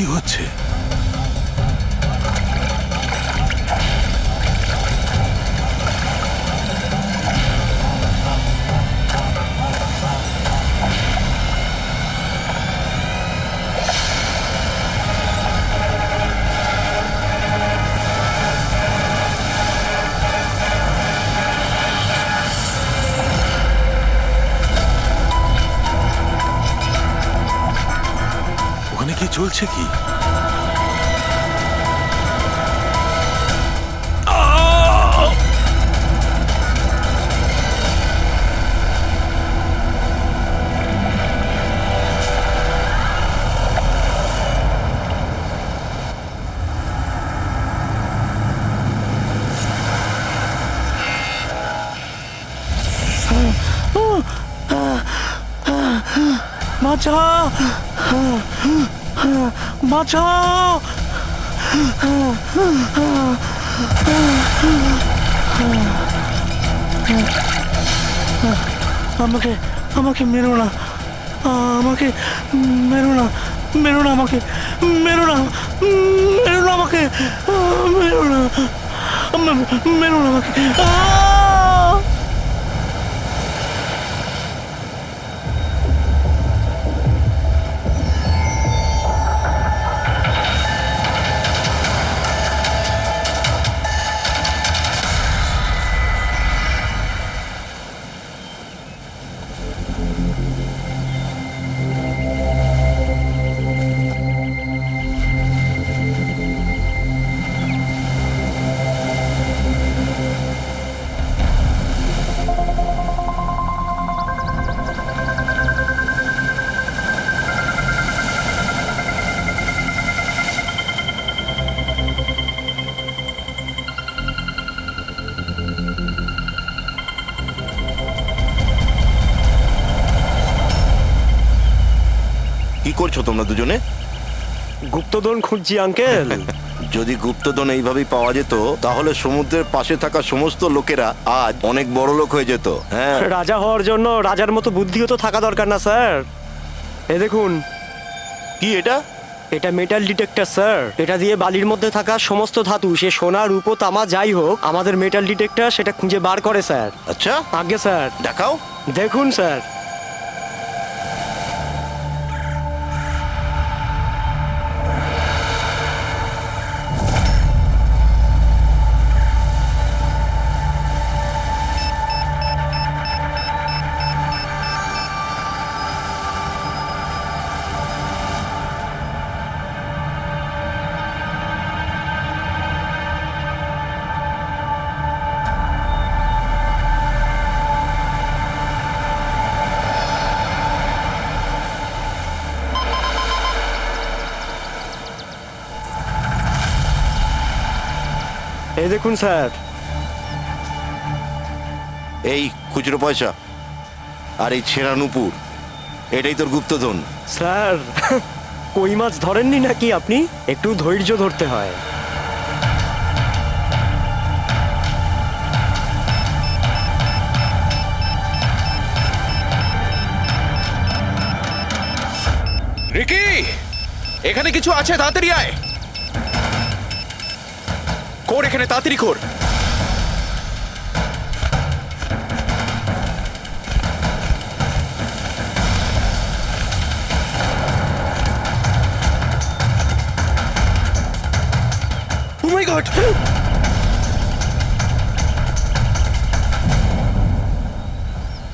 কি হচ্ছে? ওখানে কি চলছে কি? বাঁচাও, বাঁচাও। আমাকে আমাকে মেরো না, আমাকে মেরো না, মেরো না, আমাকে মেরো না, মেরো না, আমাকে মেরো না, মেরো না আমাকে। কি করছো তোমরা দুজনে? গুপ্তধন খুঁজছি আঙ্কেল। যদি গুপ্তধন এইভাবেই পাওয়া যেত তাহলে সমুদ্রের পাশে থাকা সমস্ত লোকেরা আজ অনেক বড় লোক হয়ে যেত। হ্যাঁ, রাজা হওয়ার জন্য রাজার মতো বুদ্ধিও তো থাকা দরকার না স্যার? এ দেখুন, কি এটা? এটা মেটাল ডিটেক্টর স্যার। এটা দিয়ে বালির মধ্যে থাকা সমস্ত ধাতু, সে সোনা, রূপো, তামা যাই হোক, আমাদের মেটাল ডিটেক্টর সেটা খুঁজে বার করে স্যার। আচ্ছা, আগে স্যার দেখাও। দেখুন স্যার। এই দেখুন স্যার। এই খুচরো পয়সা আর এই ছেঁড়া নুপুর, এটাই তোর গুপ্তধন। স্যার, কই মাছ ধরেননি নাকি আপনি? একটু ধৈর্য ধরতে হয়। রিকি, এখানে কিছু আছে, তাড়াতাড়ি আয়। কর এখানে, তাড়াতাড়ি কর। ও মাই গড!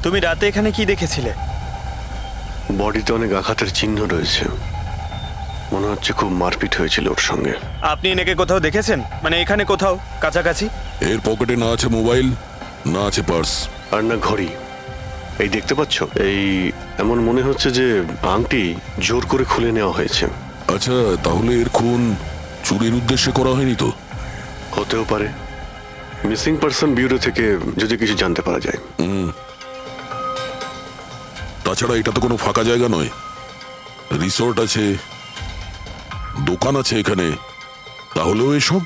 তুমি রাতে এখানে কি দেখেছিলে? বডিতে অনেক আঘাতের চিহ্ন রয়েছে, মনে হচ্ছে খুব মারপিট হয়েছিল ওর সঙ্গে। আপনি এনাকে কোথাও দেখেছেন? মানে এখানে কোথাও কাছাকাছি? এর পকেটে না আছে মোবাইল, না আছে পার্স, আর না ঘড়ি। এই দেখতে পাচ্ছ, এই এমন মনে হচ্ছে যে আংটি জোর করে খুলে নেওয়া হয়েছে। আচ্ছা, তাহলে এর খুন চুরির উদ্দেশ্যে করা হয়নি তো? হতেও পারে। মিসিং পারসন ব্যুরো থেকে যদি কিছু জানতে পারা যায়। তাছাড়া এটা তো কোনো ফাঁকা জায়গা নয়, রিসোর্ট আছে, দোকান আছে এখানে, তাহলেও এসব?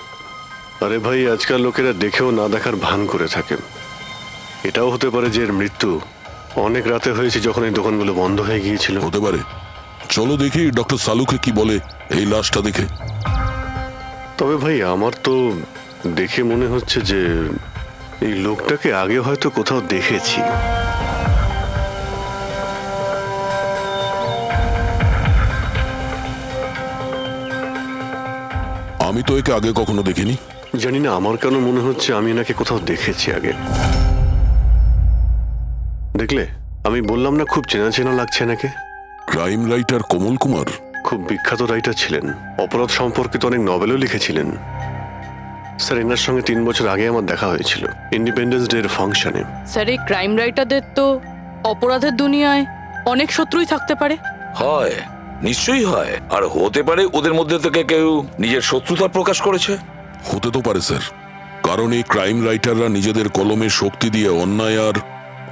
আরে ভাই, আজকাল লোকেরা দেখেও না দেখার ভান করে থাকে। এটাও হতে পারে যে এর মৃত্যু অনেক রাতে হয়েছে, যখন এই দোকানগুলো বন্ধ হয়ে গিয়েছিল। হতে পারে, চলো দেখি ডক্টর সালুকে কি বলে এই লাশটা দেখে। তবে ভাই আমার তো দেখে মনে হচ্ছে যে এই লোকটাকে আগে হয়তো কোথাও দেখেছি। আমি তো একে আগে কখনো দেখিনি। জানি না, আমার কেন মনে হচ্ছে আমি এনাকে কোথাও দেখেছি আগে। দেখলে, আমি বললাম না খুব চেনা চেনা লাগছে এনাকে। ক্রাইম রাইটার কমল কুমার। খুব বিখ্যাত রাইটার ছিলেন, অপরাধ সম্পর্কিত অনেক নভেলও লিখেছিলেন। স্যার, এনার সঙ্গে 3 বছর আগে আমার দেখা হয়েছিল ইন্ডিপেন্ডেন্স ডে এর ফাংশনে। স্যার, এই ক্রাইম রাইটারদের তো অপরাধের দুনিয়ায় অনেক শত্রুই থাকতে পারে। হয়, নিশ্চয়ই হয়। আর হতে পারে ওদের মধ্যে থেকে কেউ নিজের শত্রুতা প্রকাশ করেছে। হতে তো পারে স্যার, কারণ এই ক্রাইম রাইটাররা নিজেদের কলমের শক্তি দিয়ে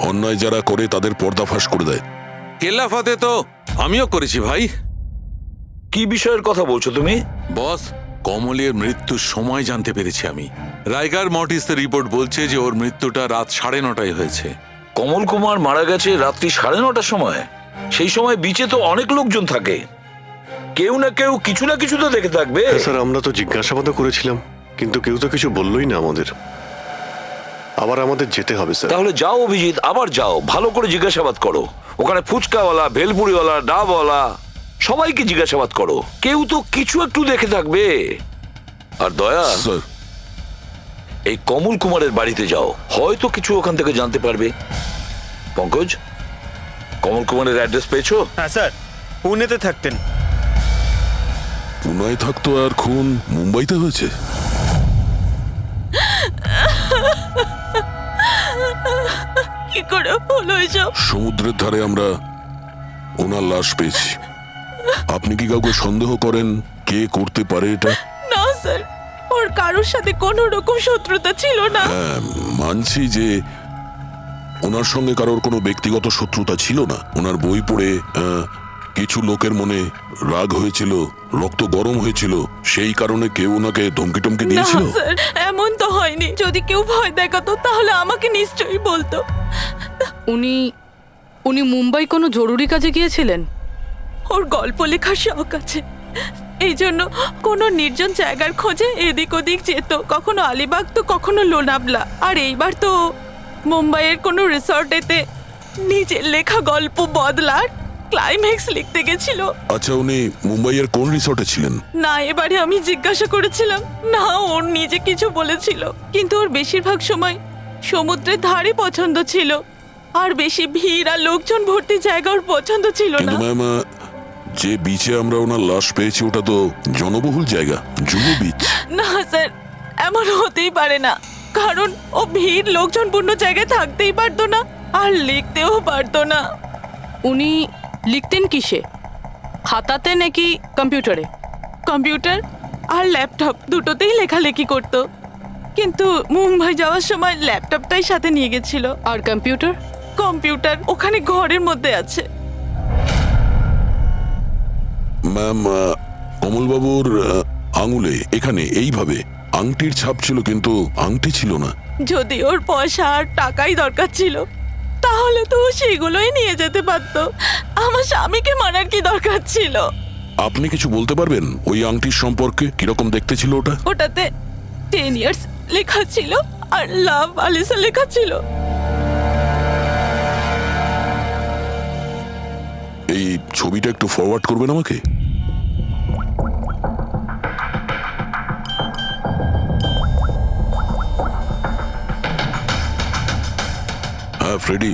অন্যায় যারা করে তাদের পর্দাফাশ করে দেয়। কেল্লাফাতে তো আমিও করেছি ভাই। কি বিষয়ের কথা বলছো তুমি? বস, কমলের মৃত্যুর সময় জানতে পেরেছি আমি। রাইগার মর্টিসের রিপোর্ট বলছে যে ওর মৃত্যুটা রাত 9:30টায় হয়েছে। কমল কুমার মারা গেছে রাত্রি 9:30টার সময়। সেই সময় বিচে তো অনেক লোকজন থাকে, কেউ না কেউ কিছু না কিছু তো দেখে থাকবে। হ্যাঁ, স্যার, আমরা তো জিজ্ঞাসাবাদও করেছিলাম, কিন্তু কেউ তো কিছু বললোই না আমাদের। আবার আমাদের যেতে হবে স্যার। তাহলে যাও অভিজিৎ, আবার যাও, ভালো করে জিজ্ঞাসাবাদ করো। ওখানে ফুচকাওয়ালা, ভেলপুরিওয়ালা, ডাবওয়ালা সবাইকে জিজ্ঞাসাবাদ করো, কেউ তো কিছু একটু দেখে থাকবে। আর দয়া, স্যার, এই কমল কুমারের বাড়িতে যাও, হয়তো কিছু ওখান থেকে জানতে পারবে। পঙ্কজ, কমল কুমারের অ্যাড্রেস পেয়েছো? হ্যাঁ স্যার, পুনেতে থাকতেন। পুনায় থাকতো আর খুন মুম্বাইতে হয়েছে। কি করে হলো এসব? সমুদ্রের ধারে আমরা ওনার লাশ পেয়েছি। আপনি কি কাউকে সন্দেহ করেন কে করতে পারে এটা? না স্যার, ওর কারোর সাথে কোনো রকম শত্রুতা ছিল না। হ্যাঁ, মানছি যে ওনার সঙ্গে কারোর কোনো ব্যক্তিগত শত্রুতা ছিল না। ওনার বই পড়ে কিছু লোকের মনে রাগ হয়েছিল, রক্ত গরম হয়েছিল, সেই কারণে কেউ ওনাকে ধমকি টমকি না দিয়েছিল। স্যার, এমন তো হয়নি। যদি কেউ ভয় দেখাতো তাহলে আমাকে নিশ্চয়ই বলতো। উনি মুম্বাই কোনো জরুরি কাজে গিয়েছিলেন। ওর গল্প লেখার শখ আছে, এই জন্য কোনো নির্জন জায়গার খোঁজে এদিক ওদিক যেত, কখনো আলিবাগ তো কখনো লোনাবলা। আর এইবার তো মুম্বাইয়ের কোনো রিসর্টেতে নিজের লেখা গল্প বদলার ক্লাইম্যাক্স লিখতে গেছিল। আচ্ছা, উনি মুম্বাইয়ের কোন রিসর্টে ছিলেন? না, এবারে আমি জিজ্ঞাসা করেছিলাম না, ওর নিজে কিছু বলেছিল। কিন্তু ওর বেশিরভাগ সময় সমুদ্রের ধারে পছন্দ ছিল, আর বেশি ভিড় আর লোকজন ভর্তি জায়গা ওর পছন্দ ছিল না। কিন্তু ম্যাম, যে বিচে আমরা ওনার লাশ পেয়েছি ওটা তো জনবহুল জায়গা, জুহু বিচ। না স্যার, এমন হতেই পারে না, কারণ ও ভিড় লোকজনপূর্ণ জায়গায় থাকতেই পারতো না, আর লিখতেও পারতো না। উনি লিখতেন কিসে? খাতাতে নাকি কম্পিউটারে? কম্পিউটার আর ল্যাপটপ দুটোতেই লেখালেখি করতো, কিন্তু মুম্বাই যাওয়ার সময় ল্যাপটপটাই সাথে নিয়ে গেছিল। আর কম্পিউটার? কম্পিউটার ওখানে ঘরের মধ্যে আছে। ম্যাম, কমলবাবুর আঙুলে এখানে এইভাবে আংটির ছাপ ছিল, কিন্তু আংটি ছিল না। যদি ওর পয়সা আর টাকাই দরকার ছিল তাহলে তো ও সেগুলোই নিয়ে যেতে পারতো। আমার স্বামীকে মারার কি দরকার ছিল? আপনি কিছু বলতে পারবেন ওই আংটির সম্পর্কে? কিরকম দেখতে ছিল ওটা? ওটাতে 10 ইয়ার্স লেখা ছিল আর লাভ আলিসা লেখা ছিল। এই ছবিটা একটু ফরওয়ার্ড করবেন আমাকে? হ্যাঁ ফ্রেডি,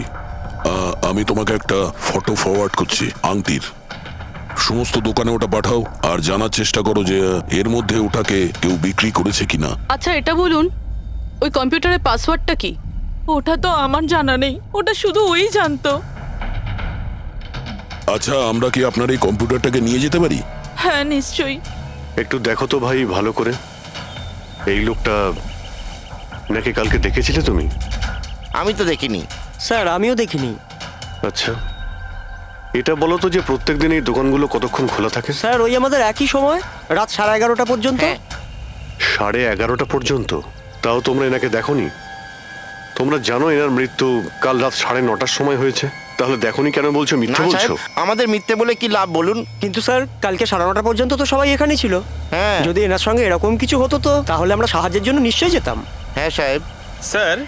আমি তোমাকে একটা ফটো ফরওয়ার্ড করছি আংটির। সমস্ত দোকানে ওটা পাঠাও আর জানার চেষ্টা করো যে এর মধ্যে ওটাকে কেউ বিক্রি করেছে কিনা। আচ্ছা, এটা বলুন, ওই কম্পিউটারের পাসওয়ার্ডটা কি? ওটা তো আমার জানা নেই, ওটা শুধু ওই জানতো। আচ্ছা, আমরা কি আপনার এই কম্পিউটারটাকে নিয়ে যেতে পারি? হ্যাঁ নিশ্চয়ই। একটু দেখো তো ভাই ভালো করে, এই লোকটা নাকি কালকে দেখেছিলে তুমি? আমি তো দেখিনি স্যার, আমিও দেখিনি। আচ্ছা, এটা বলো তো যে প্রত্যেক দিন এই দোকানগুলো কতক্ষণ খোলা থাকে? স্যার, ওই আমাদের একই সময়, রাত 11:30 পর্যন্ত। 11:30 পর্যন্ত? তাও তোমরা এনাকে দেখোনি? তোমরা জানো এনার মৃত্যু কাল রাত 9:30টার সময় হয়েছে? তাহলে দেখোনি কেন বলছো, না মিথ্যে বলছো? সাহেব, আমাদের মিথ্যে বলে কি লাভ বলুন? কিন্তু স্যার কালকে 9:30 পর্যন্ত তো সবাই এখানেই ছিল। হ্যাঁ যদি এনার সঙ্গে এরকম কিছু হতো তো তাহলে আমরা সাহায্যের জন্য নিশ্চয়ই যেতাম। হ্যাঁ সাহেব। স্যার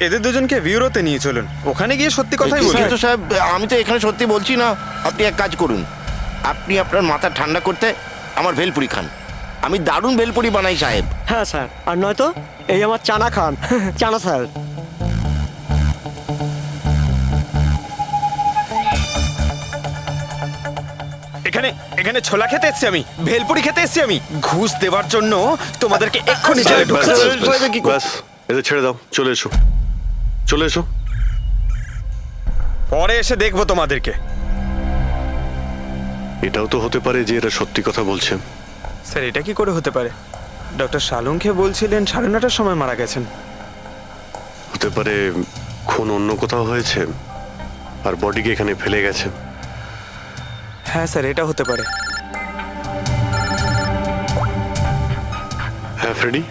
এদের দুজনকে ব্যুরোতে নিয়ে চলুন, ওখানে গিয়ে সত্যি কথাই বলুন। কিন্তু সাহেব, আমি তো এখানে সত্যি বলছি না। আপনি এক কাজ করুন, আপনি আপনার মাথা ঠান্ডা করতে আমার ভেলপুরি খান। আমি দারুণ ভেলপুরি বানাই সাহেব। হ্যাঁ স্যার, আর নয়তো এই আমার চানা খান। চানা স্যার। এখানে এখানে ছোলা খেতে এসেছি আমি, ভেলপুরি খেতে এসেছি আমি। ঘুষ দেওয়ার জন্য তোমাদেরকে এক্ষুনি জেলে ব্যাস, ঢুকাচ্ছি। ব্যাস, এদের ছেড়ে দাও, চলে এসো, চলে এসো। পরে এসে দেখবো তোমাদেরকে। এটাও তো হতে পারে যে এরা সত্যি কথা বলছে। স্যার এটা কি করে হতে পারে? ডক্টর শালুংকে বলছিলেন 9:30টার সময় মারা গেছেন। হতে পারে খুন অন্য কোথাও হয়েছে আর বডিকে এখানে ফেলে গেছে। হ্যাঁ স্যার, এটা হতে পারে। হ্যাঁ ফ্রেডি,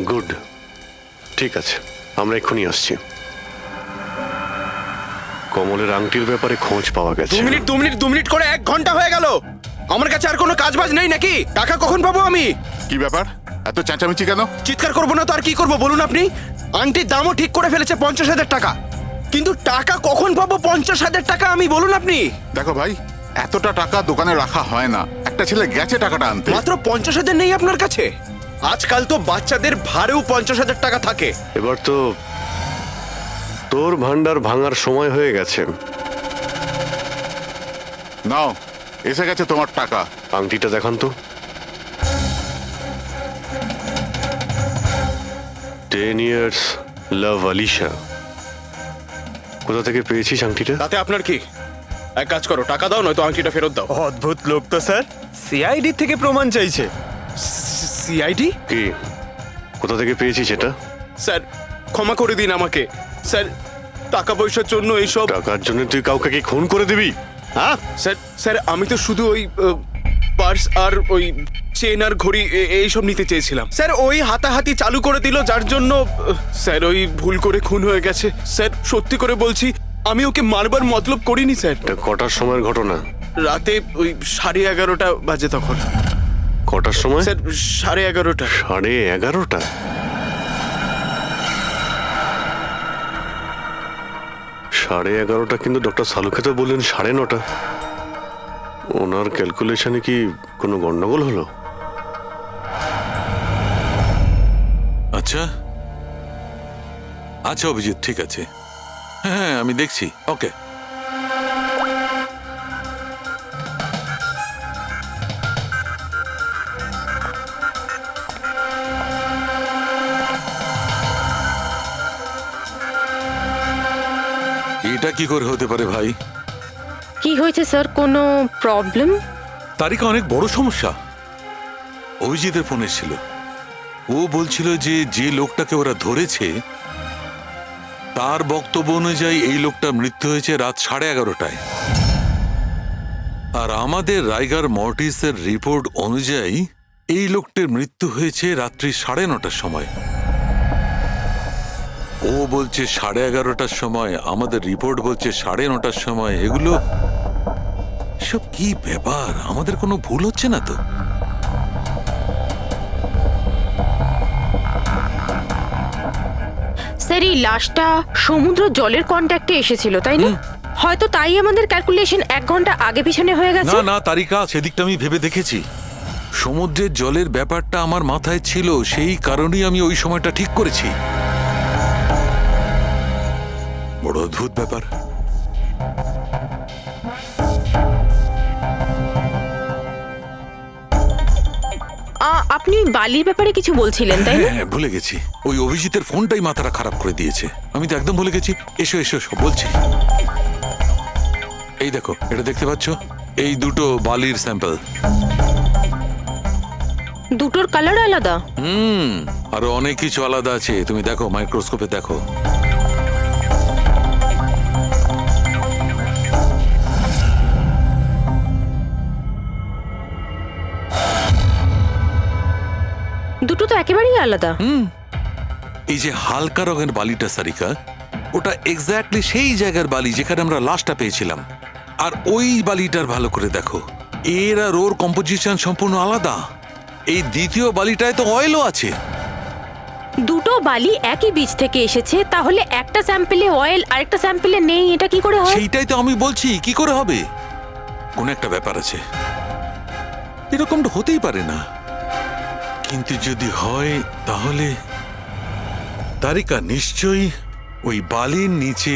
গুড, ঠিক আছে, আমরা এক্ষুনি আসছি। কমলের আংটির ব্যাপারে খোঁজ পাওয়া গেছে। 2 মিনিট করে 1 ঘন্টা হয়ে গেল। আমার কাছে আর কোনো কাজ বাজ নেই নাকি? টাকা কখন পাবো আমি? কি ব্যাপার, এত চেঁচামেচি কেন? চিৎকার করবো না তো আর কি করবো বলুন আপনি? আংটির দামও ঠিক করে ফেলেছে 50,000 টাকা, কিন্তু টাকা কখন পাবো 50,000 টাকা আমি বলুন আপনি? দেখো ভাই, এতটা টাকা দোকানে রাখা হয় না। একটা ছেলে গেছে টাকাটা আনতে। মাত্র 50,000 নেই আপনার কাছে? আজকাল তো বাচ্চাদের ভাড়েও 50,000 টাকা থাকে। এবার তো তোর ভান্ডার ভাঙার সময় হয়ে গেছে। নাও, এসে গেছে তোমার টাকা। আংটিটা দেখান তো। 10 years লাভ আলিশা। কোথা থেকে পেয়েছিস আংটিটা? তাতে আপনার কি? এক কাজ করো, টাকা দাও, নয়তো আংটিটা ফেরত দাও। অদ্ভুত লোক তো স্যার, সিআইডি থেকে প্রমাণ চাইছে। সিআইডি? কি, কোথা থেকে পেয়েছিস এটা? স্যার ক্ষমা করে দিন আমাকে। স্যার টাকা পয়সার জন্য এইসব। টাকার জন্য তুই কাউকে কি খুন করে দিবি? হ্যাঁ স্যার স্যার আমি তো শুধু ওই পার্স আর ওই চেন আর ঘড়ি এইসব নিতে চেয়েছিলাম। স্যার ওই হাতাহাতি চালু করে দিল, যার জন্য স্যার ওই ভুল করে খুন হয়ে গেছে। স্যার সত্যি করে বলছি, আমি ওকে মারবার মতলব করিনি স্যার। এটা কটার সময়ের ঘটনা? রাতে ওই 11:30 বাজে তখন। কটার সময়? স্যার 11:30। 11:30? সাড়ে 11:30 কিন্তু ডক্টর সালুকে তো বললেন 9:30। ওনার ক্যালকুলেশনে কি কোনো গন্ডগোল হলো? আচ্ছা আচ্ছা অভিজিৎ, ঠিক আছে, হ্যাঁ আমি দেখছি। ওকে, এটা কি করে হতে পারে ভাই? কি হয়েছে স্যার, কোনো প্রবলেম? তারিকা অনেক বড় সমস্যা। অভিজিতের ফোন এসেছিল, ও বলছিল যে যে লোকটাকে ওরা ধরেছে তার বক্তব্য অনুযায়ী এই লোকটার মৃত্যু হয়েছে রাত 11:30টায়, আর আমাদের রাইগার মর্টিসের রিপোর্ট অনুযায়ী এই লোকটির মৃত্যু হয়েছে রাত্রি 9:30টার সময়। ও বলছে 11:30টার সময়, আমাদের রিপোর্ট বলছে 9:30টার সময়। এগুলো সব কি ব্যাপার? আমাদের কোনো ভুল হচ্ছে না তো? স্যার এই লাশটা সমুদ্র জলের কন্ট্যাক্টে এসেছিল, তাই না? হয়তো তাই আমাদের ক্যালকুলেশন 1 ঘন্টা আগে পিছনে হয়ে গেছে। না না তারিকা, সেদিকটা আমি ভেবে দেখেছি। সমুদ্রের জলের ব্যাপারটা আমার মাথায় ছিল, সেই কারণেই আমি ওই সময়টা ঠিক করেছি। বড় অদ্ভুত ব্যাপার। আপনি বালির ব্যাপারে কিছু বলছিলেন, তাই না? হ্যাঁ ভুলে গেছি, ওই অভিজিতের ফোনটাই মাথাটা খারাপ করে দিয়েছে। আমি তো একদম ভুলে গেছি। এসো এসো এসো, বলছি। এই দেখো, এটা দেখতে পাচ্ছ? এই দুটো বালির স্যাম্পল। দুটোর কালার আলাদা? আরো অনেক কিছু আলাদা আছে, তুমি দেখো, মাইক্রোস্কোপে দেখো। দুটো তো একেবারেই আলাদা। এই যে হালকা রঙের বালিটা সারিকা, ওটা এক্স্যাক্টলি সেই জায়গার বালি যেখানে আমরা লাশটা পেয়েছিলাম। আর ওই বালিটার ভালো করে দেখো, এর আর ওর কম্পোজিশন সম্পূর্ণ আলাদা। এই দ্বিতীয় বালিটায় তো অয়েলও আছে। দুটো বালি একই বীজ থেকে এসেছে, তাহলে একটা স্যাম্পলে অয়েল আরেকটা স্যাম্পলে নেই, এটা কি করে হয়? সেইটাই তো আমি বলছি, কি করে হবে? কোন একটা ব্যাপার আছে, এরকমটা হতেই পারে না। কিন্তু যদি হয় তাহলে তারিকা নিশ্চয়ই ওই বালির নিচে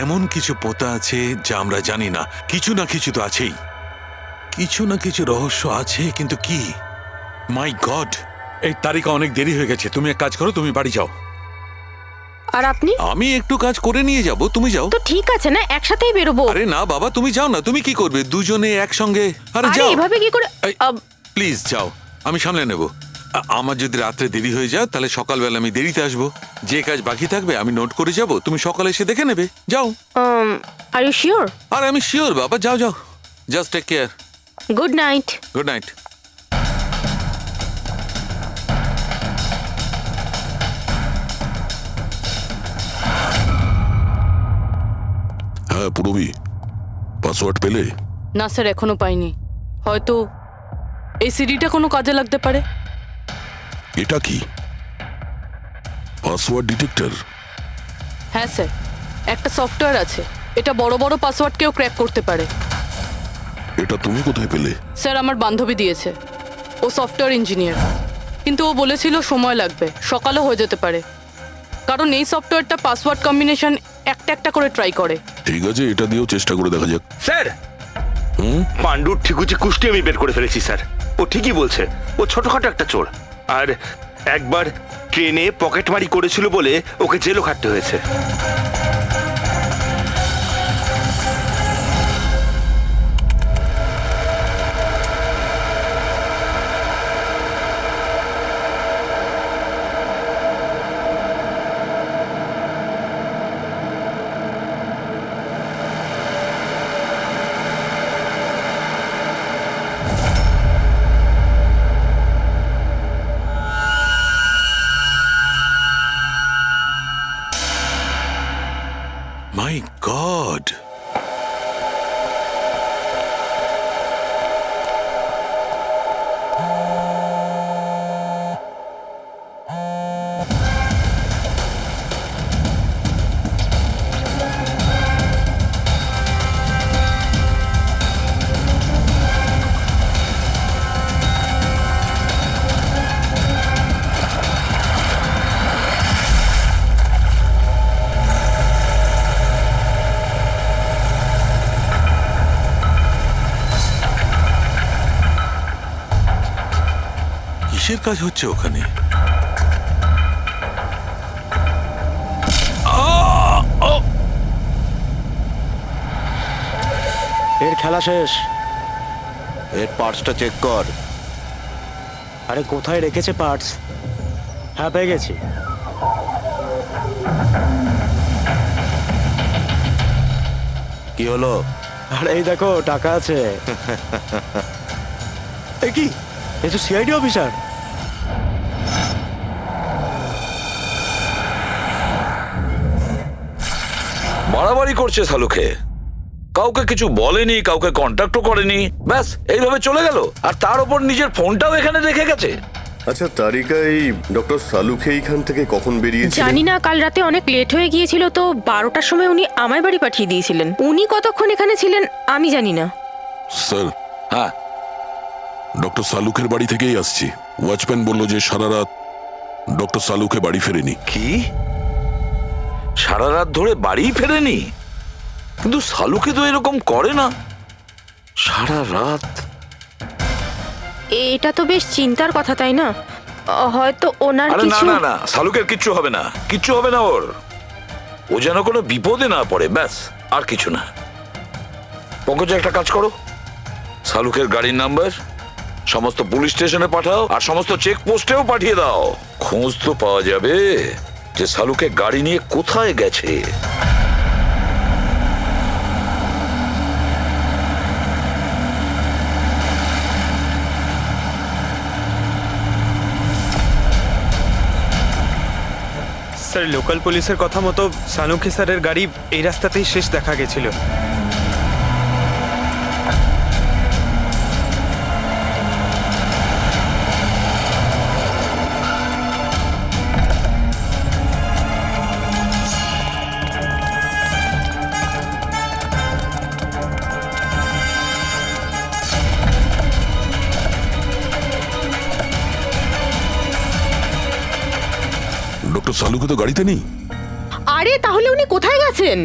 এমন কিছু পোতা আছে যা আমরা জানি না। কিছু না কিছু তো আছেই, কিছু না কিছু রহস্য আছে, কিন্তু কি? মাই গড, এই তারিকা অনেক দেরি হয়ে গেছে। তুমি এক কাজ করো, তুমি বাড়ি যাও। আর আপনি? আমি একটু কাজ করে নিয়ে যাব, তুমি যাও। তো ঠিক আছে না, একসাথেই বেরোবো। আরে না বাবা, তুমি যাও না। তুমি কি করবে দুজনে একসঙ্গে? আরে আরে যাও, এভাবে কি করে? প্লিজ যাও, আমি সামলে নেব। আমার যদি রাত্রে দেরি হয়ে যায় তাহলে সকালবেলা আমি দেরিতে আসবো। যে কাজ বাকি থাকবে আমি নোট করে যাব, তুমি সকালে এসে দেখে নেবে। যাও। Are you sure? আর আমি শিওর বাবা, যাও যাও, just take care. Good night. Good night. হ্যাঁ পুরবি, পাসওয়ার্ড পেলে? না স্যার, এখনো পাইনি। হয়তো এই সিডিটা কোনো কাজে লাগতে পারে। এটা কি পাসওয়ার্ড ডিটেক্টর? হ্যাঁ স্যার, একটা সফটওয়্যার আছে, এটা বড় বড় পাসওয়ার্ডকেও ক্র্যাক করতে পারে। এটা তুমি কোথায় পেলে? স্যার, আমার বান্ধবী দিয়েছে। ও সফটওয়্যার ইঞ্জিনিয়ার, কিন্তু ও বলেছিল সময় লাগবে, সকালও হয়ে যেতে পারে, কারণ এই সফটওয়্যারটা পাসওয়ার্ড কম্বিনেশন একটা একটা করে ট্রাই করে। ঠিক আছে, এটা দিয়েও চেষ্টা করে দেখা যাক। স্যার, পাণ্ডুর ঠিকুচি কুষ্টি আমি বের করে ফেলেছি স্যার। ও ঠিকই বলছে, ও ছোটখাটো একটা চোর। আর একবার ট্রেনে পকেটমারি করেছিল বলে ওকে জেলও খাটতে হয়েছে। মাই গড, কিসের কাজ হচ্ছে ওখানে? এর খেলা শেষ। এর পার্টসটা চেক কর। আরে কোথায় রেখেছে পার্টস? হ্যাঁ, পেয়ে গেছি। কি হলো? আরে এই দেখো, টাকা আছে। এ কি, এ তো সিআইডি অফিসার। বাড়াবাড়ি করছে শালুকে, কাউকে কিছু বলেনি, কাউকে কন্ট্যাক্টও করেনি, ব্যাস এইভাবে চলে গেল। আর তার উপর নিজের ফোনটাও এখানে রেখে গেছে। আচ্ছা তারিকা, এই ডক্টর সালুকে এইখান থেকে কখন বেরিয়েছিলেন? জানি না, কাল রাতে অনেক লেট হয়ে গিয়েছিল, তো 12টার সময় উনি আমার বাড়ি পাঠিয়ে দিয়েছিলেন। উনি কতক্ষণ এখানে ছিলেন আমি জানি না। স্যার, হ্যাঁ, ডক্টর সালুকের বাড়ি থেকেই আসছি। ওয়াচম্যান বলল যে সারা রাত ডক্টর সালুকে বাড়ি ফেরেনি। কি সারা রাত ধরে বাড়ি ফেরেনি? কিন্তু সালুকে তো এরকম করে না, সারা রাত। এটা তো বেশ চিন্তার কথা, তাই না? হয়তো ওনার আরে না কিছু। না না, সালুকের কিচ্ছু হবে না, কিচ্ছু হবে না ওর। ও যেন কোনো বিপদে না পড়ে, ব্যাস, আর কিছু না। পঙ্কজ, একটা কাজ করো, সালুকের গাড়ির নাম্বার সমস্ত পুলিশ স্টেশনে পাঠাও, আর সমস্ত চেক পোস্টেও পাঠিয়ে দাও। খোঁজ তো পাওয়া যাবে যে সালুকে গাড়ি নিয়ে কোথায় গেছে। স্যার লোকাল পুলিশের কথা মতো সানুকি স্যারের গাড়ি এই রাস্তাতেই শেষ দেখা গেছিল। ডক্টর সালুকে তো গাড়িতে নেই। আরে তাহলে উনি কোথায় গেছেন?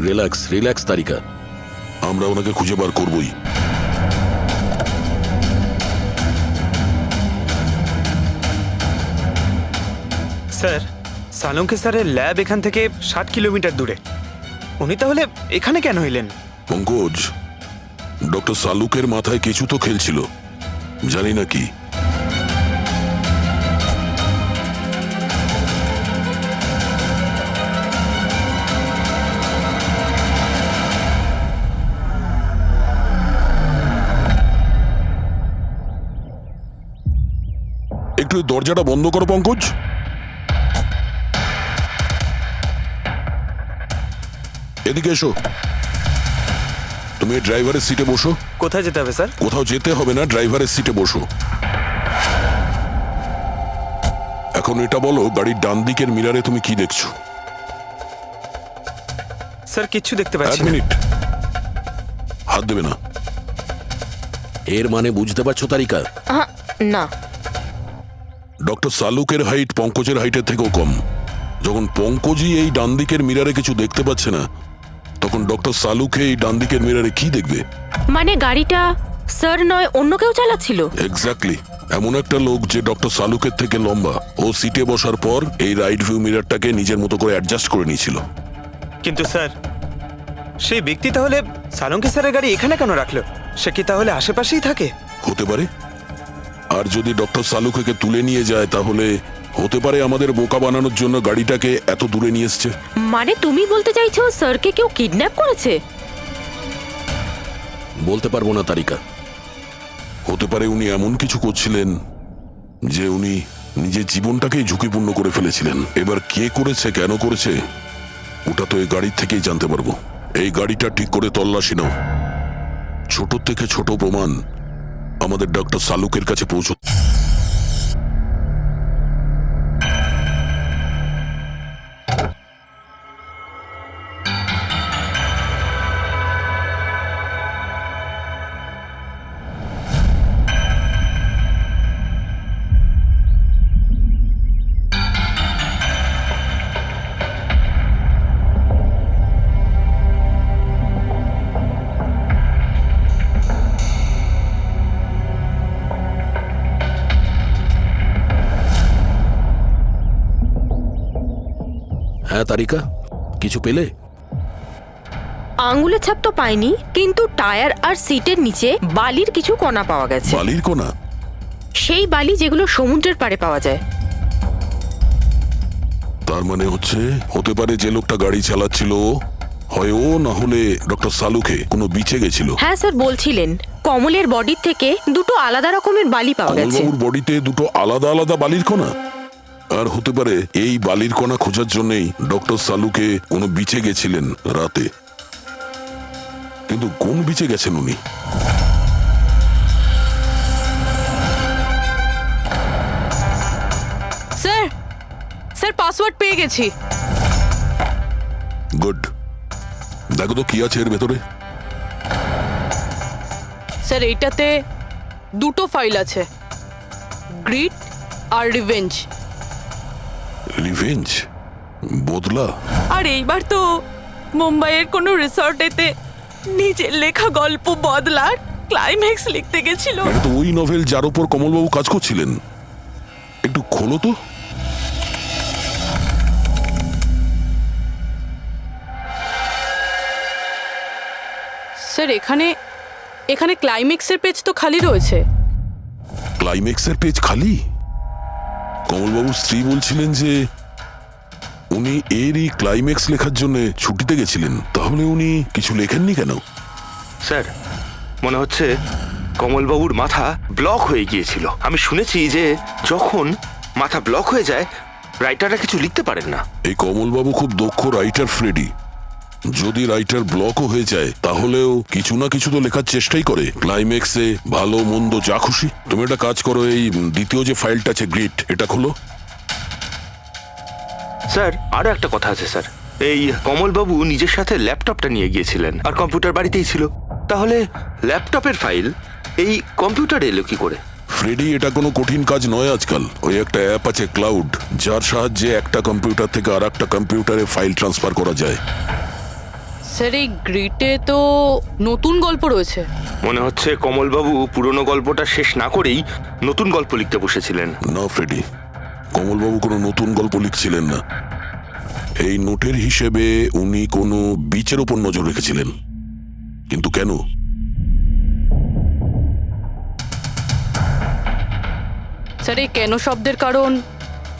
রিল্যাক্স রিল্যাক্স তারিকা, আমরা ওনাকে খুঁজে বার করবই। স্যার সালুঙ্কি স্যারের ল্যাব এখান থেকে 60 কিলোমিটার দূরে। উনি তাহলে এখানে কেন এলেন? পঙ্কজ, ডক্টর সালুকের মাথায় কিছু তো খেলছিল, জানি না কি। একটু দরজাটা বন্ধ করো পঙ্কজ। এদিকে এসো। তুমি ড্রাইভারের সিটে বসো। কোথায় যেতে হবে স্যার? কোথাও যেতে হবে না, ড্রাইভারের সিটে বসো। এখন এটা বলো, গাড়ির ডান দিকের মিরারে তুমি কি দেখছো? স্যার কিচ্ছু দেখতে এক পাচ্ছি না। মিনিট, হাত দেবে না। এর মানে বুঝতে পারছো তারিকা? না। ডক্টর সালুকের হাইট পঙ্কজের হাইটের থেকেও কম। যখন পঙ্কজই এই ডান দিকের মিরারে কিছু দেখতে পাচ্ছে না, তখন ডক্টর সালুকে এই ডান দিকের মিরারে কি দেখবে? মানে গাড়িটা স্যার নয় অন্য কেউ চালাচ্ছিল? এক্স্যাক্টলি, এমন একটা লোক যে ডক্টর সালুকের থেকে লম্বা। ও সিটে বসার পর এই রাইট ভিউ মিরারটাকে নিজের মতো করে অ্যাডজাস্ট করে নিয়েছিল। কিন্তু স্যার সেই ব্যক্তি তাহলে সালুঙ্কি স্যারের গাড়ি এখানে কেন রাখলো? সে কি তাহলে আশেপাশেই থাকে? হতে পারে। আর যদি ডক্টর সালুকে তুলে নিয়ে যায়, তাহলে হতে পারে আমাদের বোকা বানানোর জন্য গাড়িটাকে এত দূরে নিয়ে এসছে। মানে তুমি বলতে চাইছো স্যারকে কেউ কিডন্যাপ করেছে? বলতে পারবো না তারিকা। হতে পারে উনি এমন কিছু করছিলেন যে উনি নিজের জীবনটাকেই ঝুঁকিপূর্ণ করে ফেলেছিলেন। এবার কে করেছে, কেন করেছে, ওটা তো এই গাড়ির থেকেই জানতে পারবো। এই গাড়িটা ঠিক করে তল্লাশি নাও। ছোট থেকে ছোট প্রমাণ আমাদের ডক্টর সালুকের কাছে পৌঁছ। হ্যাঁ তারিকা, কিছু পেলে? আঙ্গুলের ছাপ তো পাইনি, কিন্তু টায়ার আর সিটের নিচে বালির কিছু কণা পাওয়া গেছে। বালির কোনা? সেই বালি যেগুলো সমুদ্রের পাড়ে পাওয়া যায়। তার মানে হচ্ছে হতে পারে যে লোকটা গাড়ি চালাচ্ছিল হয় ও, না হলে ডক্টর সালুকে কোনো বিচে গেছিল। হ্যাঁ স্যার বলছিলেন কমলের বডির থেকে দুটো আলাদা রকমের বালি পাওয়া গেছে। কমলবাবুর বডিতে দুটো আলাদা আলাদা বালির কণা? আর হতে পারে এই বালির কণা খোঁজার জন্যই ডক্টর সালুকে কোনো বিচে গেছিলেন রাতে। কিন্তু কোন বিচে গেছেন উনি? স্যার স্যার পাসওয়ার্ড পেয়ে গেছি। গুড, দেখো তো কি আছে এর ভেতরে। স্যার এইটাতে দুটো ফাইল আছে, গ্রিড আর রিভেঞ্জ। রিভেঞ্জ? বদলা? আর এইবার তো মুম্বাইয়ের কোনো রিসর্টেতে নিজের লেখা গল্প বদলার ক্লাইম্যাক্স লিখতে গেছিল। এটা তো ওই নভেল যার উপর কমলবাবু কাজ করছিলেন। একটু খোলো তো। স্যার এখানে এখানে ক্লাইম্যাক্সের পেজ তো খালি রয়েছে। ক্লাইম্যাক্সের পেজ খালি? কমলবাবুর স্ত্রী বলছিলেন যে উনি এরই ক্লাইম্যাক্স লেখার জন্য ছুটিতে গেছিলেন। তাহলে উনি কিছু লেখেননি কেন? স্যার মনে হচ্ছে কমলবাবুর মাথা ব্লক হয়ে গিয়েছিল। আমি শুনেছি যে যখন মাথা ব্লক হয়ে যায় রাইটাররা কিছু লিখতে পারেন না। এই কমলবাবু খুব দক্ষ রাইটার ফ্রেডি। যদি রাইটার ব্লকও হয়ে যায় তাহলেও কিছু না কিছু তো লেখার চেষ্টাই করে, ক্লাইম্যাক্সে ভালো মন্দ যা খুশি। তুমি একটা কাজ করো, এই দ্বিতীয় যে ফাইলটা আছে গ্রিট, এটা খোলো। স্যার আরো একটা কথা আছে স্যার, এই কমলবাবু নিজের সাথে ল্যাপটপটা নিয়ে গিয়েছিলেন আর কম্পিউটার বাড়িতেই ছিল, তাহলে ল্যাপটপের ফাইল এই কম্পিউটারে এলো কি করে? ফ্রেডি, এটা কোনো কঠিন কাজ নয় আজকাল। ওই একটা অ্যাপ আছে ক্লাউড, যার সাহায্যে একটা কম্পিউটার থেকে আর একটা কম্পিউটারে ফাইল ট্রান্সফার করা যায়। স্যার এই গ্রিটে তো নতুন গল্প রয়েছে। মনে হচ্ছে কমলবাবু পুরনো গল্পটা শেষ না করেই নতুন গল্প লিখতে বসেছিলেন। না ফ্রেডি, কমলবাবু কোনো নতুন গল্প লিখছিলেন না। এই নোটের হিসেবে উনি কোনো বিচের ওপর নজর রেখেছিলেন। কিন্তু কেন? স্যার এই কেন শব্দের কারণ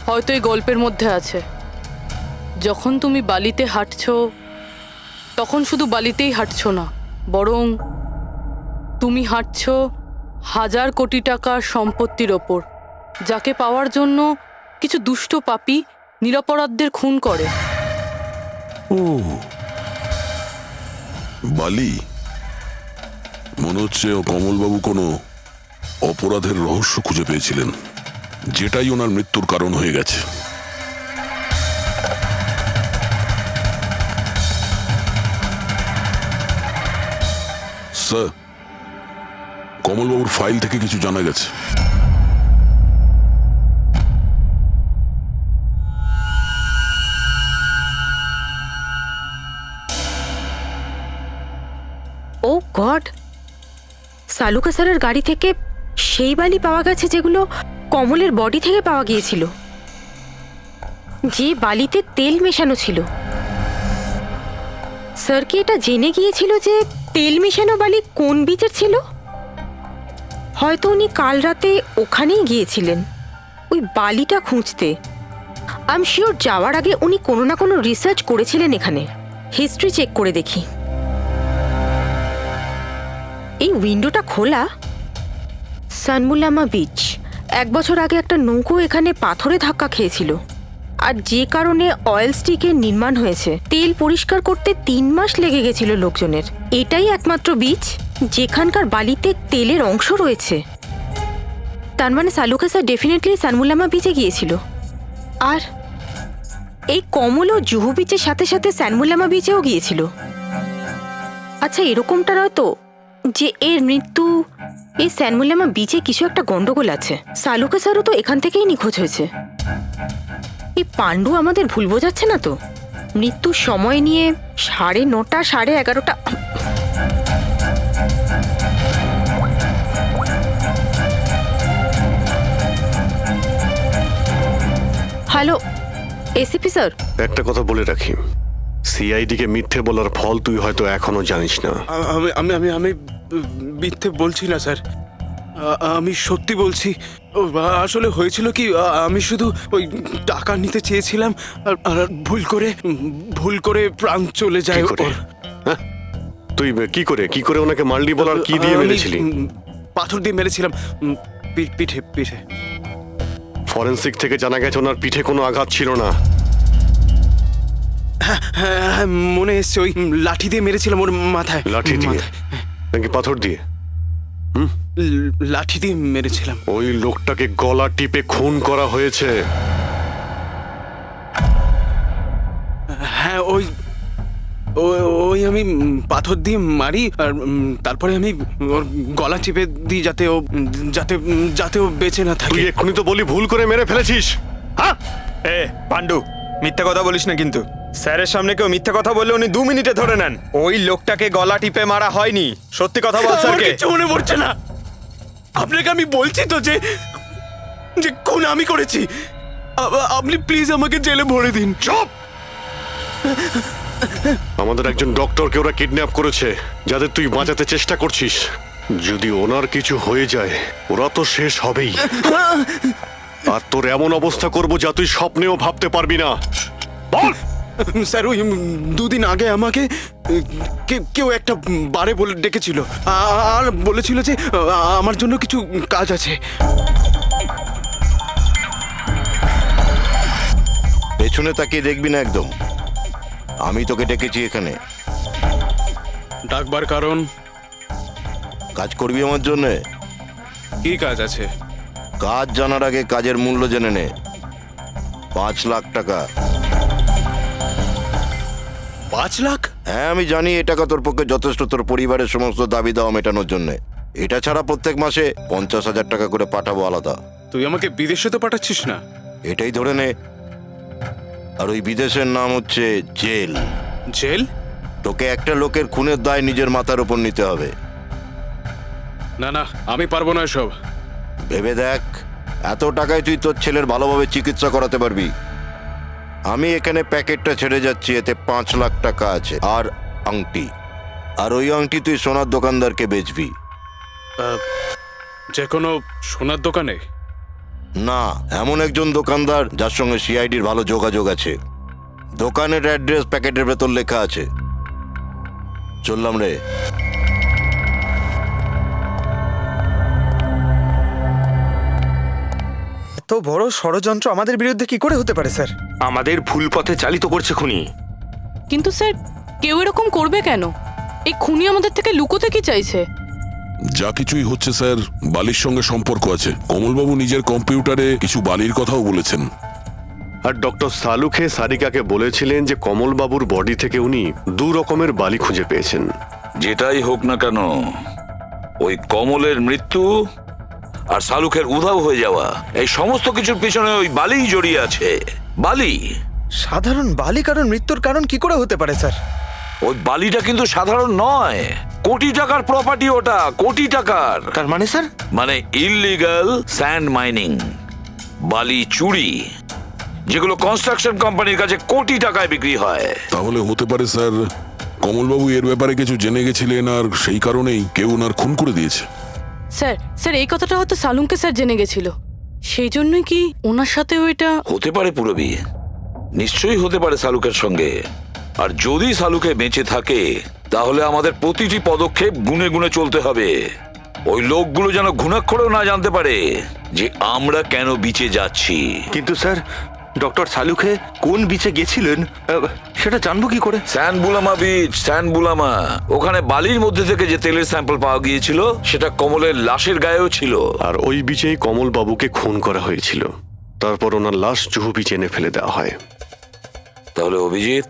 হয়তো এই গল্পের মধ্যে আছে। যখন তুমি বালিতে হাঁটছো তখন শুধু বালিতেই হাঁটছো না, বরং তুমি হাঁটছো 1000 কোটি টাকার সম্পত্তির ওপর, যাকে পাওয়ার জন্য কিছু দুষ্ট পাপী নিরপরাধদের খুন করে। ও বালি, মনে হচ্ছে কমলবাবু কোনো অপরাধের রহস্য খুঁজে পেয়েছিলেন, যেটাই ওনার মৃত্যুর কারণ হয়ে গেছে। স্যার, কমলবাবুর ফাইল থেকে কিছু জানা গেছে। ও গড, সালুকা স্যারের গাড়ি থেকে সেই বালি পাওয়া গেছে যেগুলো কমলের বডি থেকে পাওয়া গিয়েছিল, যে বালিতে তেল মেশানো ছিল। স্যার কি এটা জেনে গিয়েছিল যে তেল মেশানো বালি কোন বীজের ছিল? হয়তো উনি কাল রাতে ওখানেই গিয়েছিলেন ওই বালিটা খুঁজতে। আই এম শিওর যাওয়ার আগে উনি কোনো না কোনো রিসার্চ করেছিলেন এখানে। হিস্ট্রি চেক করে দেখি। এই উইন্ডোটা খোলা। সানমুলামা বিচ, 1 বছর আগে একটা নৌকো এখানে পাথরে ধাক্কা খেয়েছিল, আর যে কারণে অয়েল স্টিকের নির্মাণ হয়েছে। তেল পরিষ্কার করতে 3 মাস লেগে গেছিল লোকজনের। এটাই একমাত্র বিচ যেখানকার বালিতে তেলের অংশ রয়েছে। তার মানে সালুকা স্যার ডেফিনেটলি সানমুলামা বিচে গিয়েছিল। আর এই কমল ও জুহু বিচের সাথে সাথে সানমুলামা বিচেও গিয়েছিল। আচ্ছা, এরকমটা নয় তো যে এর মৃত্যু এই সানমুলামা বিচে কিছু একটা গন্ডগোল আছে? সালুকা স্যারও তো এখান থেকেই নিখোঁজ হয়েছে। এই পাণ্ডু আমাদের ভুল বোঝাচ্ছে না তো? মৃত্যুর সময় নিয়ে 9:30 11:30। হ্যালো এসিপি স্যার, একটা কথা বলে রাখি, সিআইডি কে মিথ্যে বলার ফল তুই হয়তো এখনো জানিস না। আমি আমি আমি মিথ্যে বলছি না স্যার, আমি সত্যি বলছি। আসলে হয়েছিল কি, আমি শুধু ওই টাকা নিতে চেয়েছিলাম আর ভুল করে প্রাণ চলে যায় ওর। হ্যাঁ? তুই কি করে ওনাকে মারলি বল, আর কি দিয়ে মেরেছিলি? পাথর দিয়ে মেরেছিলাম, পিঠে। ফরেনসিক থেকে জানা গেছে ওনার পিঠে কোনো আঘাত ছিল না। হ্যাঁ, মনে এসছে, ওই লাঠি দিয়ে মেরেছিলাম ওর মাথায়। লাঠি দিয়ে নাকি পাথর দিয়ে? লাঠি দিয়ে মেরেছিলাম। ওই লোকটাকে গলা টিপে খুন করা হয়েছে। হ্যাঁ, ওই আমি পাথর দিয়ে মারি, আর তারপরে আমি ওর গলা চিপে দিই যাতে ও বেঁচে না থাকে। তুই এক্ষুনি তো বলি ভুল করে মেরে ফেলেছিস। হ্যাঁ পাণ্ডু, মিথ্যা কথা বলিস না কিন্তু। স্যারের সামনে কেউ মিথ্যা কথা বললে উনি 2 মিনিটে ধরে নেন। ওই লোকটাকে গলা টিপে মারা হয়নি। সত্যি কথা বল স্যারকে। কিছু মনে পড়ছে না। আপনাকে আমি বলছি তো যে খুন আমি করেছি। আপনি প্লিজ আমাকে জেলে ভরে দিন। চুপ! আমাদের একজন ডক্টরকে ওরা কিডন্যাপ করেছে, যাদের তুই বাঁচাতে চেষ্টা করছিস। যদি ওনার কিছু হয়ে যায় ওরা তো শেষ হবেই। আর তোর এমন অবস্থা করব যা তুই স্বপ্নেও ভাবতে পারবি না। বল! স্যার, ওই 2 দিন আগে আমাকে কেউ একটা বারে বলে ডেকেছিল আর বলেছিল যে আমার জন্য কিছু কাজ আছে। পেছনে তাকিয়ে দেখবি না একদম। আমি তোকে ডেকেছি এখানে। ডাকবার কারণ? কাজ করবি আমার জন্যে? কি কাজ আছে? কাজ জানার আগে কাজের মূল্য জেনে নে। 5 লাখ টাকা। 5 লাখ? হ্যাঁ, আমি জানি এ টাকা তোর পক্ষে যথেষ্ট তোর পরিবারের সমস্ত দাবি দাওয়া মেটানোর জন্য। এটা ছাড়া প্রত্যেক মাসে 50,000 টাকা করে পাঠাবো আলাদা। তুই আমাকে বিদেশে তো পাঠাচ্ছিস না? এটাই ধরে নে। আর ওই বিদেশের নাম হচ্ছে জেল। জেল? তোকে একটা লোকের খুনের দায় নিজের মাথার উপর নিতে হবে। না না, আমি পারবো না এসব। ভেবে দেখ, এত টাকায় তুই তোর ছেলের ভালোভাবে চিকিৎসা করাতে পারবি। আমি এখানে প্যাকেটটা ছেড়ে যাচ্ছি, এতে 5 লাখ টাকা আছে আর আংটি। আর ওই আংটি তুই সোনার দোকানদারকে বেচবি। যে কোনো সোনার দোকানে? না, এমন একজন দোকানদার যার সঙ্গে সিআইডির ভালো যোগাযোগ আছে। দোকানের অ্যাড্রেস প্যাকেটের ভেতর লেখা আছে। চললাম রে। এত বড় ষড়যন্ত্র আমাদের বিরুদ্ধে কি করে হতে পারে স্যার? আমাদের ভুল পথে চালিত করছে খুনি। কিন্তু স্যার, কেউ এরকম করবে কেন? এই খুনি আমাদের থেকে লুকোতে কি চাইছে? যা কিছুই হচ্ছে স্যার, বালির সঙ্গে সম্পর্ক আছে। কমলবাবু নিজের কম্পিউটারে কিছু বালির কথাও বলেছেন। আর ডক্টর সালুখে সারিকাকে বলেছিলেন যে কমলবাবুর বডি থেকে উনি 2 রকমের বালি খুঁজে পেয়েছেন। যেটাই হোক না কেন, ওই কমলের মৃত্যু আর শালুকের উধাও হয়ে যাওয়া, এই সমস্ত কিছুর পিছনে ওই বালিই জড়িয়ে আছে। বালি। সাধারণ বালি কারণ মৃত্যুর কারণ কি করে হতে পারে স্যার? ওই বালিটা কিন্তু সাধারণ নয়, কোটি টাকার প্রপার্টি ওটা, কোটি টাকার। তার মানে স্যার? মানে ইললিগাল স্যান্ড মাইনিং, বালি চুরি, যেগুলো কনস্ট্রাকশন কোম্পানির কাছে কোটি টাকায় বিক্রি হয়। তাহলে হতে পারে স্যার কমলবাবু এর ব্যাপারে কিছু জেনে গেছিলেন আর সেই কারণেই কেউ ওনার খুন করে দিয়েছে। স্যার এই কথাটা হয়তো সালুমকে স্যার জেনে গেছিল, সেই জন্যই কি ওনার সাথেও এটা হতে পারে। পুরবি নিশ্চয়ই হতে পারে শালুকের সঙ্গে। আর যদি শালুকে বেঁচে থাকে তাহলে আমাদের প্রতিটি পদক্ষেপ গুনে গুনে চলতে হবে। ওই লোকগুলো যেন ঘুণাক্ষরেও না জানতে পারে যে আমরা কেন বিচে যাচ্ছি। কিন্তু স্যার, ডক্টর সালুখে কোন বিচে গেছিলেন সেটা জানবো কি করে? স্যানবুলামা বিচ, স্যানবুলামা। ওখানে বালির মধ্যে থেকে যে তেলের স্যাম্পল পাওয়া গিয়েছিল সেটা কমলের লাশের গায়েও ছিল। আর ওই বিচেই কমলবাবুকে খুন করা হয়েছিল। তারপর ওনার লাশ জুহু বিচে এনে ফেলে দেওয়া হয়। তাহলে অভিজিৎ,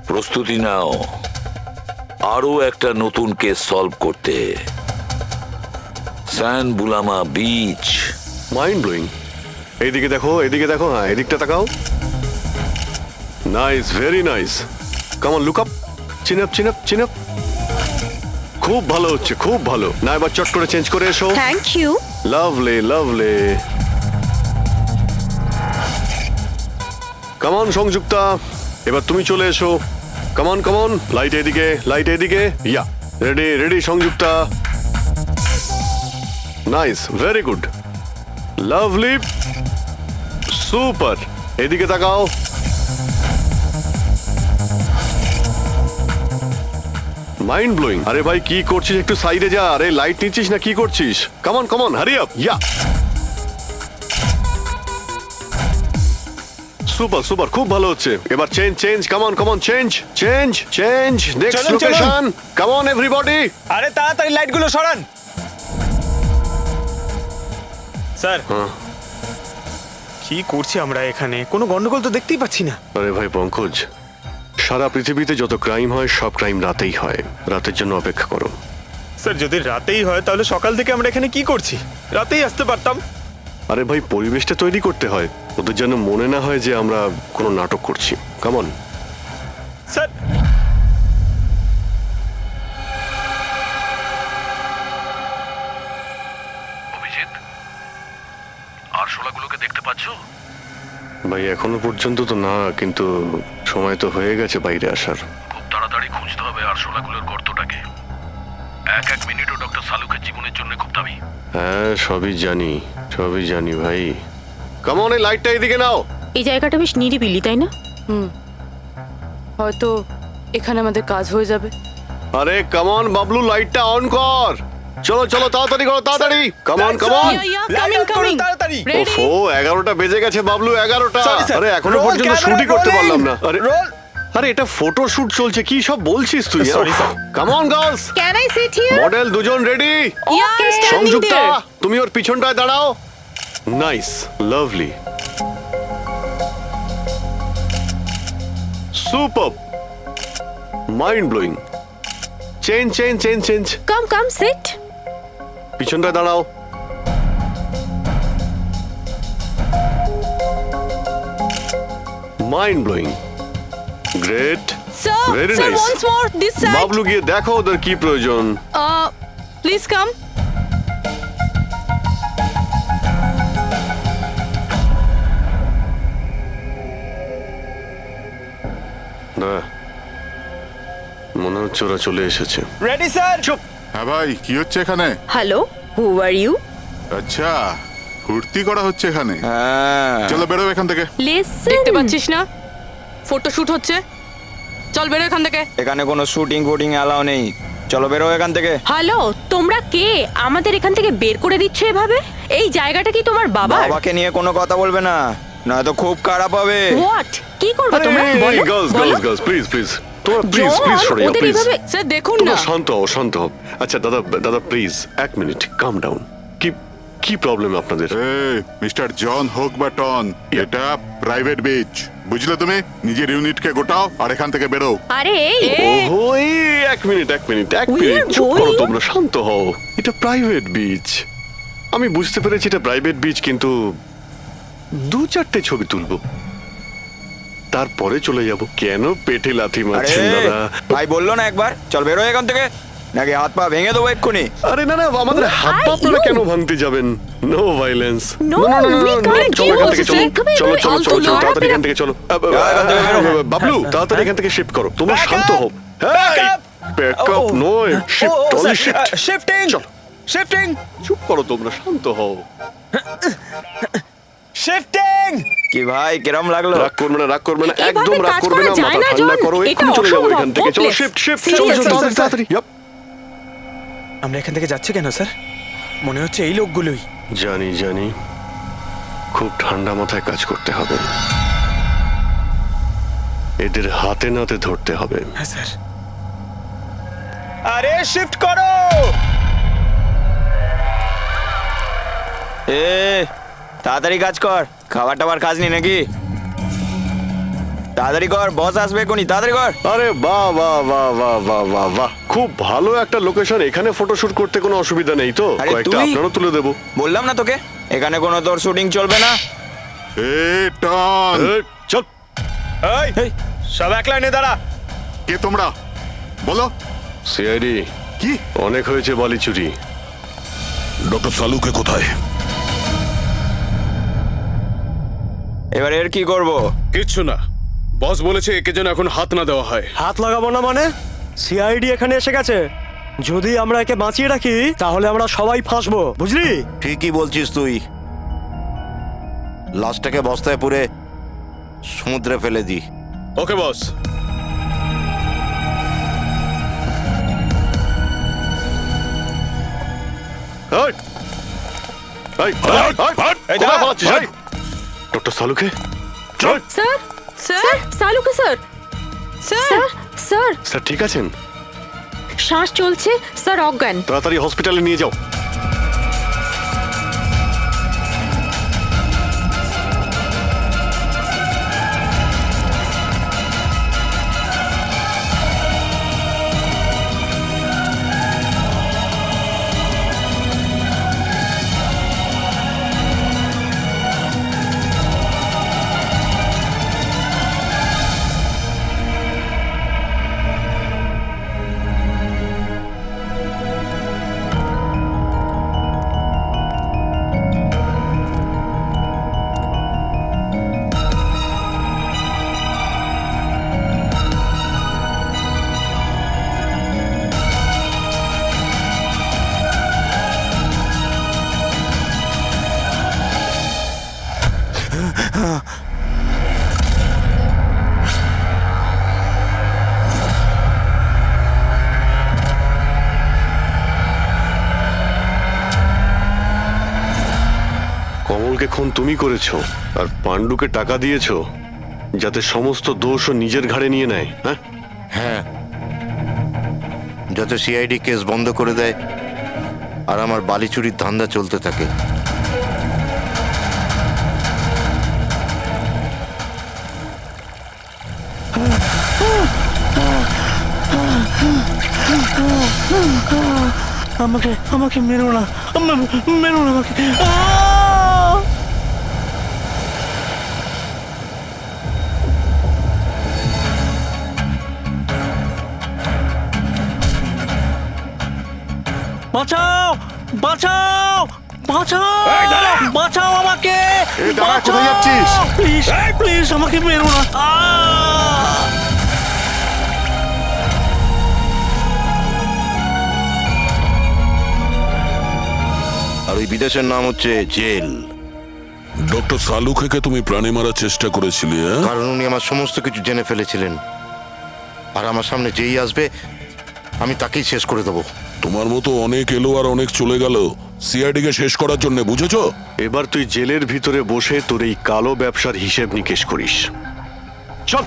প্রস্তুতি নাও আরো একটা নতুন কেস সলভ করতে। স্যানবুলামা বিচ। Mind blowing. এইদিকে দেখো, এদিকে দেখো, হ্যাঁ এদিকটা তাকাও। Nice, very nice. Come on, look up, chin up, chin up, chin up. খুব ভালো হচ্ছে, খুব ভালো। না এবার চট করে চেঞ্জ করে এসো। Thank you. Lovely, lovely. Come on Sanjukta, এবার তুমি চলে এসো। Come on, come on. Light এদিকে, লাইট এদিকে। Yeah, ready, ready Sanjukta. Nice, very good, lovely, super. এদিকে তাকাও। Mind blowing. আরে ভাই কি করছিস? একটু সাইডে যা। আরে লাইট নিচ্ছিস না কি করছিস? Come on, come on, hurry up. Yeah, super, super, খুব ভালো হচ্ছে। এবার change, change, come on, come on, change, change, change. Next চলুন, চলুন। লোকেশন। Come on everybody. আরে তাড়াতাড়ি লাইটগুলো সরান। স্যার, কি করছি আমরা এখানে? কোনো গন্ডগোল তো দেখতেই পাচ্ছি না। আরে ভাই পঙ্কজ, সারা পৃথিবীতে যত ক্রাইম হয় সব ক্রাইম রাতেই হয়। রাতের জন্য অপেক্ষা করো। স্যার, যদি রাতেই হয় তাহলে সকাল থেকে আমরা এখানে কি করছি? রাতেই আসতে পারতাম। আরে ভাই পরিবেশটা তৈরি করতে হয়, ওদের যেন মনে না হয় যে আমরা কোনো নাটক করছি। Come on. স্যার, অভিজিৎ, আরশোলাগুলোকে দেখতে পাচ্ছ? ভাই এখনো পর্যন্ত তো না, কিন্তু সময় তো হয়ে গেছে বাইরে আসার। খুব তাড়াতাড়ি খুঁজতে হবে আরশোলাগুলোর গর্তটাকে। এক মিনিটও ডক্টর সালুকের জীবনের জন্য খুব দামি। হ্যাঁ সবই জানি, সবই জানি ভাই। কাম অন, এই লাইটটা এদিকে নাও। এই জায়গাটা বেশ নিরিবিলি, তাই না? হয়তো এখানে আমাদের কাজ হয়ে যাবে। আরে কাম অন বাবলু, লাইটটা অন কর। চলো চলো, তাড়াতাড়ি করো, তাড়াতাড়ি। Come on, come on. Coming, coming. তাড়াতাড়ি। Ready? ওফো, 11টা বেজে গেছে বাবলু, 11টা। Sorry, sir. আরে এখনো Roll পর্যন্ত camera শুটই করতে rolling. পারলাম না। আরে Roll. আরে এটা ফটো শুট চলছে, কি সব বলছিস তুই? Sorry, sir. Come on girls, can I sit here? Model দুজন রেডি। সংযুক্তা তুমি ওর পিছনটায় দাঁড়াও। Nice, lovely, super, mind blowing. Change change change change, come sit. পিছনটায় দাঁড়াও। মাইন্ড ব্লোয়িং, great, sir Very sir nice. Once more this side Bablu গিয়ে দেখো ওদের কি প্রয়োজন। Please come. না, মনে হচ্ছে ওরা চলে এসেছে। Ready sir? চুপ। হ্যাঁ ভাই, কি হচ্ছে এখানে? Hello, who are you? আচ্ছা, ফুর্তি করা হচ্ছে এখানে। হ্যাঁ। চলো বেরো এখান থেকে। লিসেন, দেখতে পাচ্ছিস না ফটো শুট হচ্ছে? চল বেরো এখান থেকে। এখানে কোনো শুটিং ফুটিং অ্যালাউ নেই, চলো বেরো এখান থেকে। হ্যালো, তোমরা কে? আমাদের এখান থেকে বের করে দিচ্ছ এভাবে? এই জায়গাটা কি তোমার বাবার? বাবাকে নিয়ে কোনো কথা বলবে না, নয়তো খুব খারাপ হবে। হোয়াট? কি করবে তোমরা? বলো, গার্লস বলো। গার্লস গার্লস প্লিজ প্লিজ, তোমরা প্লিজ জন, প্লিজ সরে যাও ওদের প্লিজ। এভাবে স্যার দেখুন না। তোমরা শান্ত হও, শান্ত হও। আচ্ছা দাদা, দাদা প্লিজ এক মিনিট, কাম ডাউন। কি কি প্রবলেম আপনাদের? মিস্টার জন হোক বা টন, এটা প্রাইভেট বিচ, বুঝলে তুমি? নিজের ইউনিটকে গোটাও আর এখান থেকে বেরো। আরে এই ওহো, এই এক মিনিট এক মিনিট এক We মিনিট, are চুপ করো going- তোমরা, শান্ত হও। এটা প্রাইভেট বিচ, আমি বুঝতে পেরেছি এটা প্রাইভেট বিচ, কিন্তু 2-4টে ছবি তুলবো, তারপরে চলে যাব। কেন পেটে লাথি মারছেন আরে দাদা? ভাই বললো না একবার চল বেরো এখান থেকে, নাকি হাত পা ভেঙে দেবো এক্ষুনি। আরে না না, আমাদের হাত পা আপনারা কেন ভাঙতে যাবেন? No violence. No, we can't চলো এখান থেকে, do this. চলো চলো চলো ফালতু চলো চলো, লোক। তাড়াতাড়ি এখান থেকে চলো। এখান থেকে বেরো। বাবলু তাড়াতাড়ি এখান থেকে শিফট করো, তোমরা Back শান্ত up! হও। Back up! ব্যাকআপ নয়, শিফট, অনলি শিফট। শিফটিং চলো, শিফটিং চুপ করো তোমরা, শান্ত হও। শিফটিং। কি ভাই কিরম লাগলো? রাগ করবে না, রাগ করবে না, এভাবে একদম রাগ কাজ করবে করা না, যায় মাথা না, ঠান্ডা জন। করো, এটা এক্ষুনি চলে যাবো অসম্ভব, এখান থেকে। চলো hopeless. শিফট শিফট, Seriously, চলো চলো sir, তাড়াতাড়ি তাড়াতাড়ি। Yup. আমরা এখান থেকে যাচ্ছি কেন স্যার? মনে হচ্ছে এই লোকগুলোই। জানি জানি, খুব ঠান্ডা মাথায় কাজ করতে হবে, এদের হাতে নাতে ধরতে হবে। হ্যাঁ স্যার। আরে শিফট করো। তাড়াতাড়ি কাজ কর, খাবার টাবার খাসনি নাকি? তাড়াতাড়ি কর, বস আসবে এখনই, তাড়াতাড়ি কর। আরে বাহ বাহ বাহ বাহ বাহ বাহ বাহ, খুব ভালো একটা লোকেশন, এখানে ফটোশুট করতে কোনো অসুবিধা নেই তো? আরে কয়েকটা তুই- আপনারও তুলে দেবো। বললাম না তোকে এখানে কোনো তোর শুটিং চলবে না। টন, চল। এই সব এক লাইনে দাঁড়া। কে তোমরা? বলো। সিআইডি, কি? অনেক হয়েছে বালি চুরি। ডক্টর সালুকে কোথায়? এবার এর কি করব? কিচ্ছু না, বস বলেছে একে যেন এখন হাত না দেওয়া হয়। হাত লাগাবো না মানে? সিআইডি এখানে এসে গেছে, যদি আমরা একে বাঁচিয়ে রাখি তাহলে আমরা সবাই ফাঁসবো, বুঝলি? ঠিকই বলছিস তুই, লাশটাকে বস্তায় পুরে সমুদ্রে ফেলে দি। ওকে বস। ডক্টর সালুকে, চল। স্যার, স্যার স্যার, সালুকে sir, sir sir, sir, sir ঠিক আছেন? শ্বাস চলছে, স্যার অজ্ঞান। তাড়াতাড়ি হসপিটালে নিয়ে যাও। পাণ্ডুকে খুন তুমি করেছো আর পাণ্ডুকে টাকা দিয়েছো যাতে সমস্ত দোষ ও নিজের ঘাড়ে নিয়ে নেয়, হ্যাঁ? হ্যাঁ, যাতে সিআইডি কেস বন্ধ করে দেয় আর আমার বালি চুরির ধান্দা চলতে থাকে। আমাকে আমাকে মেরো না, মেরো না আমাকে। আহ! বাঁচাও, বাঁচাও, বাঁচাও, বাঁচাও আমাকে। এই দাঁড়া, কোথায় যাচ্ছিস? প্লিজ প্লিজ আমাকে মেরো না। আহ! আর ওই বিদেশের নাম হচ্ছে জেল। ডক্টর সালুখেকে তুমি প্রাণে মারার চেষ্টা করেছিলে, হ্যাঁ? কারণ উনি আমার সমস্ত কিছু জেনে ফেলেছিলেন, আর আমার সামনে যেই আসবে আমি তাকেই শেষ করে দেবো। তোমার মতো অনেক এলো আর অনেক চলে গেল সিআইডি কে শেষ করার জন্য, বুঝেছো? এবার তুই জেলের ভিতরে বসে তোর এই কালো ব্যবসার হিসেব নিকেশ করিস। চল।